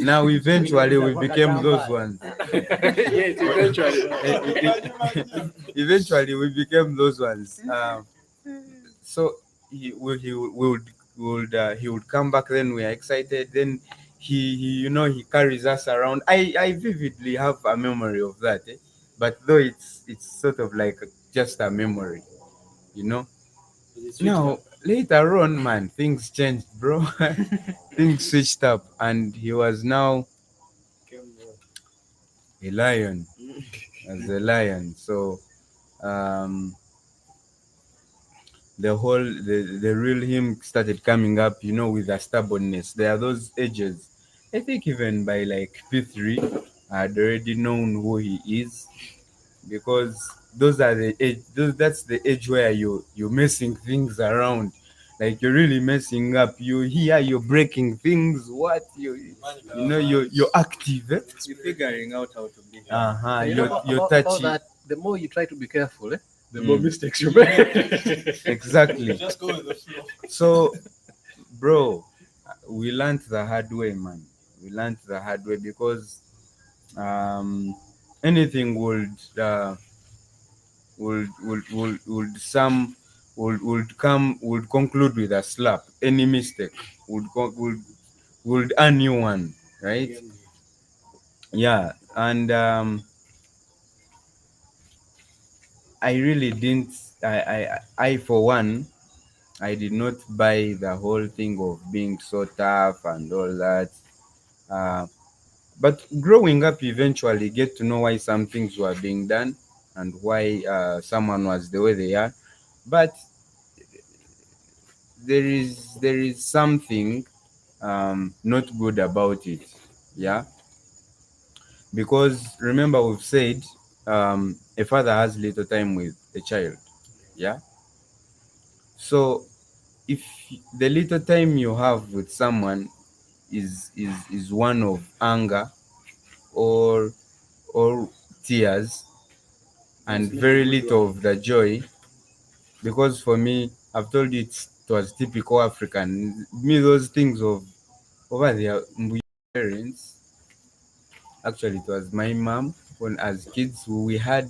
Now eventually we became those ones. Yes, eventually. Eventually we became those ones. So he would come back. Then we are excited. Then he carries us around. I vividly have a memory of that, but though it's sort of like just a memory, you know. Now later on, man, things changed, bro. Things switched up, and he was now a lion, as a lion. So the real him started coming up, with a stubbornness. There are those ages. I think even by like P3, I had already known who he is, because those are the age. That's the age where you're messing things around, like you're really messing up. You're breaking things. What you're active. You're figuring out how to be. You're touchy. That the more you try to be careful, the more mistakes you make. Exactly. Just go with the flow. So, bro, we learned the hard way, man. We learned the hard way, because anything would conclude with a slap. Any mistake would earn you one, right? Yeah, and I really didn't. I for one, I did not buy the whole thing of being so tough and all that. But growing up, eventually get to know why some things were being done and why someone was the way they are. But there is something not good about it, yeah. Because remember, we've said a father has little time with a child, yeah. So if the little time you have with someone is one of anger or tears and very little of the joy, because for me, I've told you it was typical African. Me, those things of over there, parents. Actually, it was my mom. When as kids, there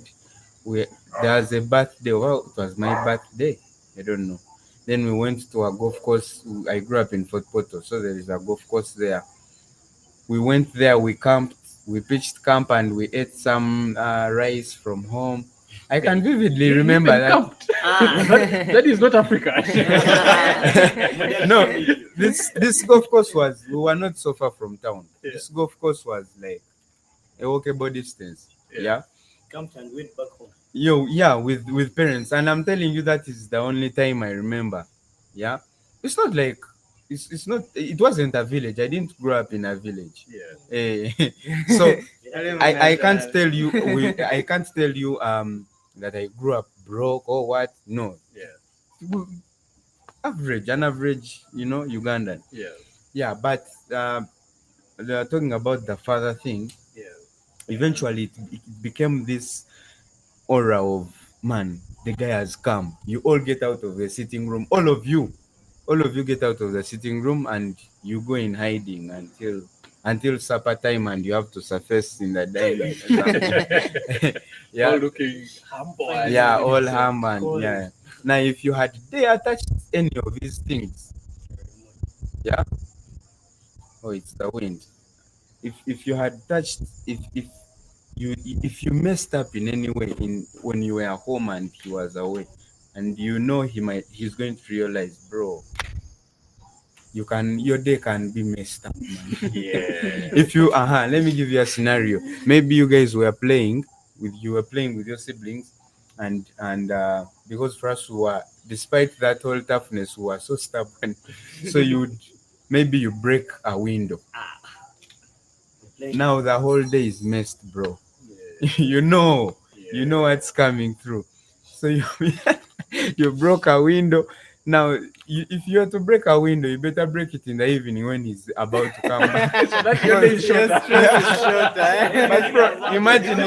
was a birthday. Well, it was my birthday. I don't know. Then we went to a golf course. I grew up in Fort Portal, so there is a golf course there. We went there. We camped. We pitched camp, and we ate some rice from home. I can vividly remember that. That is not Africa. No, this golf course we were not so far from town. Yeah. This golf course was like a walkable distance. Yeah. Camped and went back home. Yeah, with parents, and I'm telling you that is the only time I remember. Yeah, it's not like it's not. It wasn't a village. I didn't grow up in a village. Yeah. So I can't tell you. I can't tell you that I grew up broke or what. No. Yeah. An average, Ugandan. Yeah. Yeah, but they are talking about the father thing. Yeah. Eventually, it became this aura of, man, the guy has come. You all get out of the sitting room. All of you get out of the sitting room and you go in hiding until supper time, and you have to surface in the dining. Yeah, all looking humble. Yeah, all humble. Yeah. Now, if you had dare touch any of these things, yeah. Oh, it's the wind. If you had touched, if you messed up in any way when you were home and he was away, and he's going to realize, bro, your day can be messed up, man. Yeah. If you let me give you a scenario. Maybe you guys were playing with your siblings, and because for us who are, despite that whole toughness, who are so stubborn, so maybe you break a window. Now the whole day is messed, bro. Yeah. You know what's coming through. So you broke a window. Now, if you have to break a window, you better break it in the evening when he's about to come back. So that your day is shorter. But bro, imagine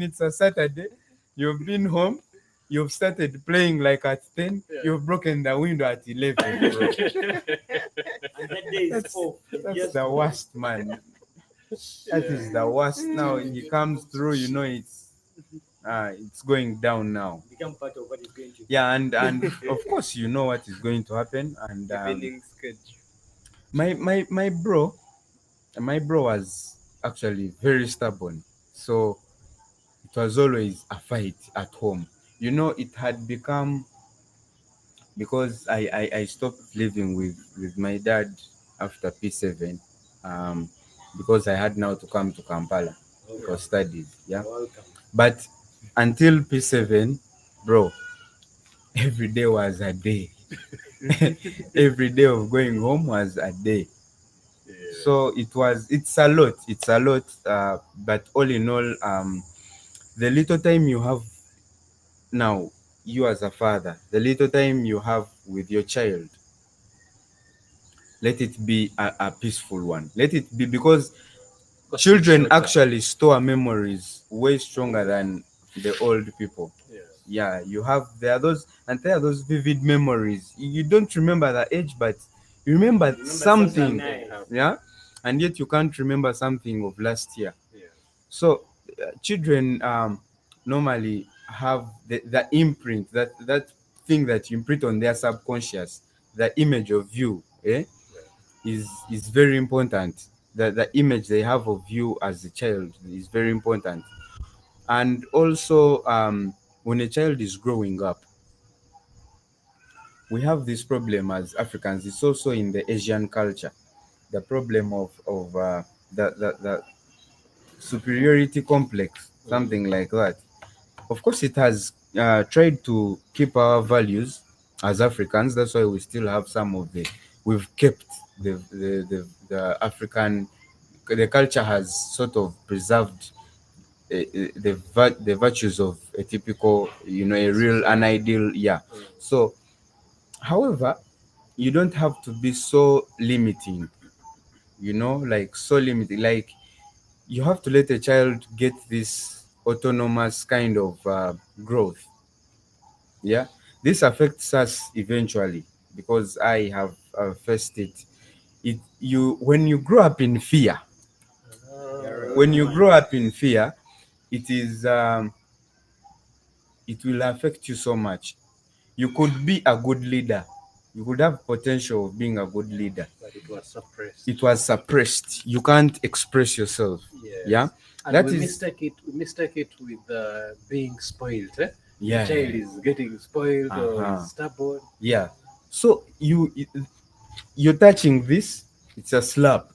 it's a Saturday. You've been home. You've started playing like at 10. Yeah. You've broken the window at 11, bro. And that day is That's, off. It's that's just the worst, man. That is the worst. Now he comes through, it's going down now. become part of what is going to. Yeah, and of course you know what is going to happen. And Evening schedule. my bro was actually very stubborn. So it was always a fight at home. It had become, because I stopped living with my dad after P7, because I had now to come to Kampala for studies. Yeah. Welcome. But until P7, bro, every day was a day. Every day of going home was a day. So it's a lot. But all in all, the little time you have now, you as a father, the little time you have with your child, let it be a peaceful one. Let it be, because children actually store memories way stronger than the old people. Yeah, there are those vivid memories. You don't remember the age, but you remember something. Yeah, and yet you can't remember something of last year. So children normally have the imprint, that thing that you imprint on their subconscious, the image of you, is very important. The image they have of you as a child is very important. And also, when a child is growing up, we have this problem as Africans. It's also in the Asian culture, the problem of the superiority complex, something like that. Of course, it has tried to keep our values as Africans. That's why we still have some of we've kept the African, the culture has sort of preserved the virtues of a typical, an ideal. Yeah. So, however, you don't have to be so limiting, like so limiting. Like, you have to let a child get this autonomous kind of growth. Yeah, this affects us eventually, because I have faced it. When you grow up in fear, it is it will affect you so much. You could be a good leader. You could have potential of being a good leader. But it was suppressed. It was suppressed. You can't express yourself. Yes. Yeah. And That we is- mistake it with being spoiled. Yeah. The child is getting spoiled or Uh-huh. is stubborn. Yeah. So you're touching this, it's a slap.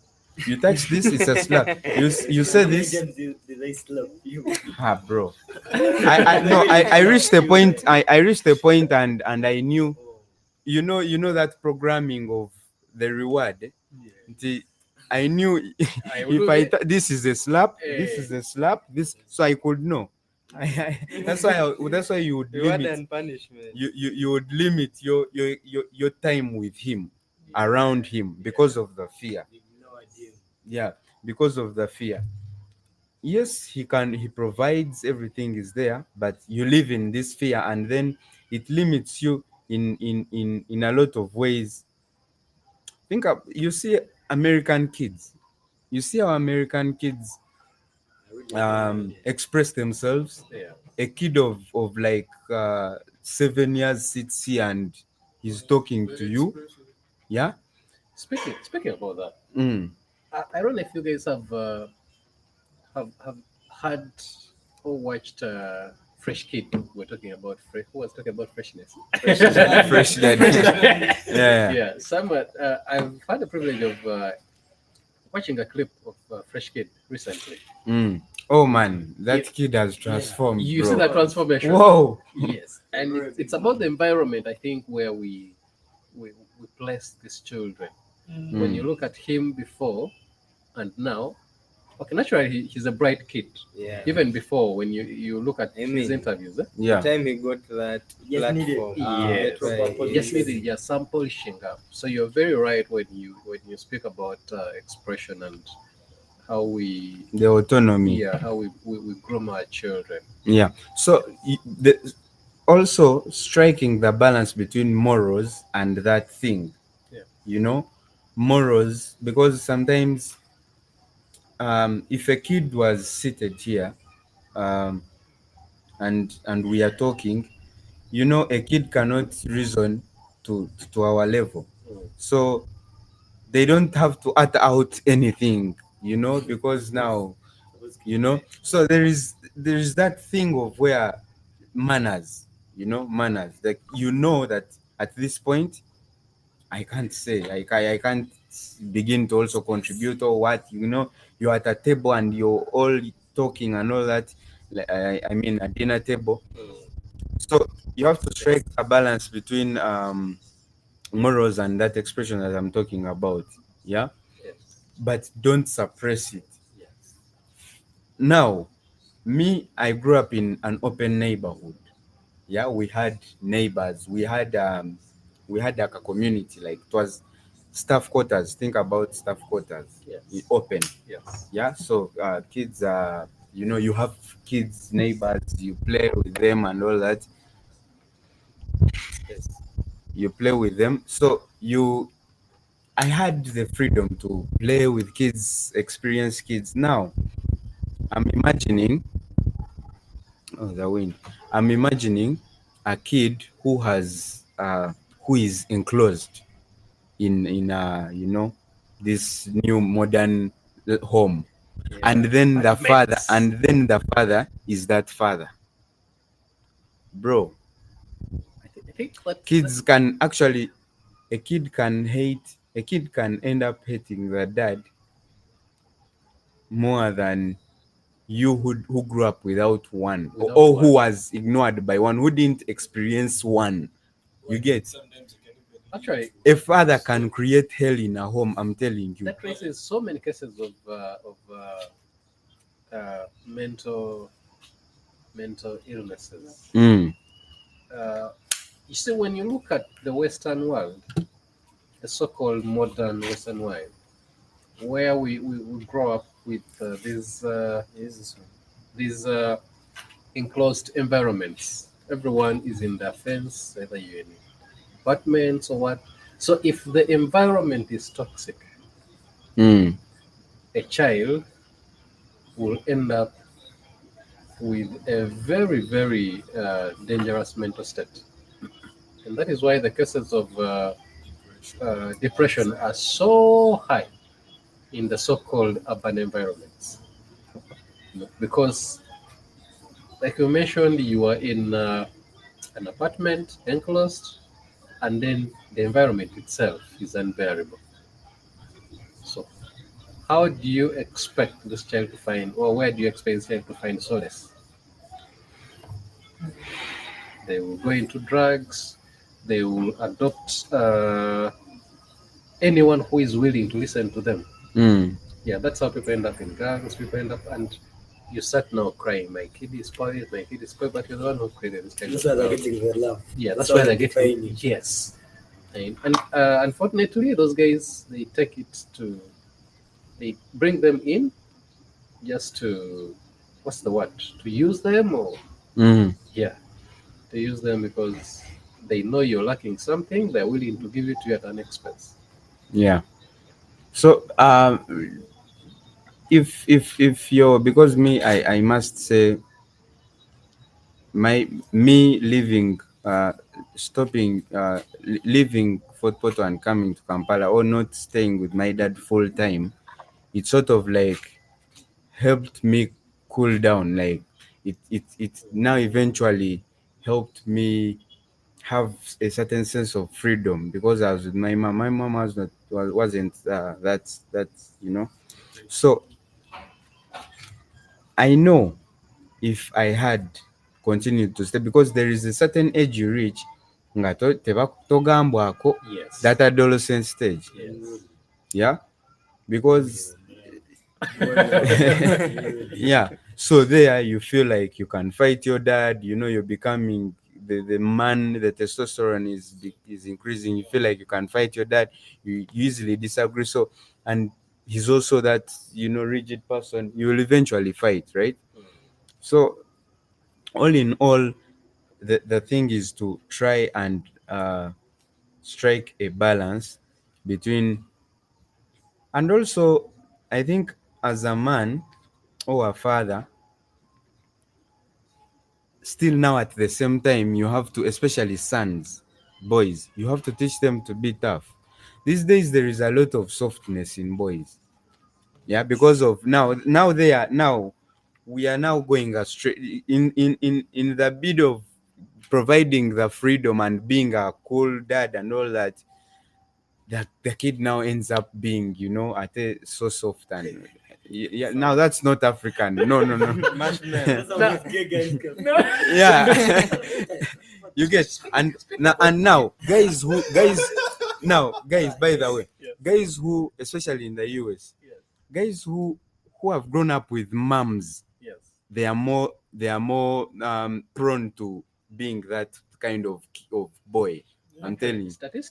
You touch this, it's a slap. You say How many this, times did they slap you? bro. I reached the point. I reached the point, and I knew, that programming of the reward. I knew if this is a slap, this is a slap. This, so I could know. That's why you would Reward limit. and punishment. You would limit your time with him, around him, because of the fear. No idea. Yeah, because of the fear. Yes, he provides, everything is there, but you live in this fear, and then it limits you in a lot of ways. You see American kids. You see how American kids express themselves. Yeah. A kid of like 7 years sits here and he's talking to you. Yeah. Speaking about that, Mm. I don't know if you guys have had or watched Fresh Kid. We're talking about who was talking about freshness. Fresh dad. Yeah. Yeah, somewhat. I've had the privilege of watching a clip of Fresh Kid recently. Mm. Oh man, that kid has transformed. You bro. see that transformation? Whoa. Yes, and it's about the environment, I think, where we place these children. When you look at him before and now, okay, naturally he's a bright kid. Yeah. Even before, when you look at I his mean- interviews, Yeah. The time he got that Yes, needed. platform. Yes. that's why Proper he- just needed just some polishing up. So you're very right when you speak about expression and how we The autonomy. how we groom our children. Yeah. So also striking the balance between morals and that thing. Yeah. You know, morals, because sometimes if a kid was seated here um, and we are talking, you know, a kid cannot reason to our level. Mm. So they don't have to act out anything, you know, because now, you know, so there is that thing of where manners, you know, manners, like, you know, that at this point I can't say, I can't begin to also contribute or what, you know, you're at a table and you're all talking and all that, like, I mean a dinner table. So you have to strike a balance between morals and that expression that I'm talking about. Yeah. Yes. But don't suppress it. Yes. Now, me, I grew up in an open neighborhood. Yeah, we had neighbors. We had like a community, like it was staff quarters. Think about staff quarters. Yes. Open. Yes. Yeah. So kids you know, you have kids, neighbors, you play with them and all that. Yes. You play with them. So I had the freedom to play with kids, experience kids. Now, I'm imagining, oh, the wind. I'm imagining a kid who is enclosed in you know, this new modern home, and then the father, is that father, bro. I think what Kids can actually, a kid can end up hating the dad more than you who grew up without one, Without or one. who was ignored by one, who didn't experience one. You get? actually A father can create hell in a home, I'm telling you. that raises so many cases of mental illnesses. Mm. You see, when you look at the Western world, the so-called modern Western world, where we grow up with these enclosed environments. Everyone is in their fence, whether you're in apartments or what. So if the environment is toxic, Mm. a child will end up with a very, very dangerous mental state. And that is why the cases of depression are so high in the so-called urban environments. Because, like you mentioned, you are in an apartment, enclosed, and then the environment itself is unbearable. So, how do you expect this child to find, or where do you expect this child to find solace? They will go into drugs, they will adopt anyone who is willing to listen to them. Mm. Yeah, that's how people end up in gangs, people end up, and you start now crying, my kid is spoiled, but you're the one who created this kind That's of why they're love. getting their love. Yeah, that's That's why how they're they getting define it. yes. And unfortunately, those guys, they take it to, they bring them in just to, what's the word, to use them, or Mm. yeah, to use them because they know you're lacking something, they're willing to give it to you at an expense. Yeah. So if you're, because me, I must say, me leaving stopping leaving Fort Poto and coming to Kampala, or not staying with my dad full time, it sort of like helped me cool down. Like it now eventually helped me have a certain sense of freedom, because I was with my mom. My mom wasn't that, you know. So I know if I had continued to stay, because there is a certain age you reach nga togambwako, Yes. that adolescent stage. Yes. Yeah, because yeah, so there you feel like you can fight your dad, you know, you're becoming the man, the testosterone is increasing, you feel like you can fight your dad, you easily disagree. So, and he's also that, rigid person, you will eventually fight, right? So all in all, the thing is to try and strike a balance between, and also I think as a man or a father, still now at the same time you have to, especially sons, boys, you have to teach them to be tough. These days there is a lot of softness in boys, yeah, because of now they are now we are now going astray in the bid of providing the freedom and being a cool dad and all that. That the kid now ends up being, at a so soft and yeah. Now that's not African. No, no, no. That's how these gay guys come. Yeah. You get, and now guys guys, by the way, Yes. guys who, especially in the US, Yes. guys who have grown up with moms, Yes. they are more prone to being that kind of boy. I'm telling you. Statistics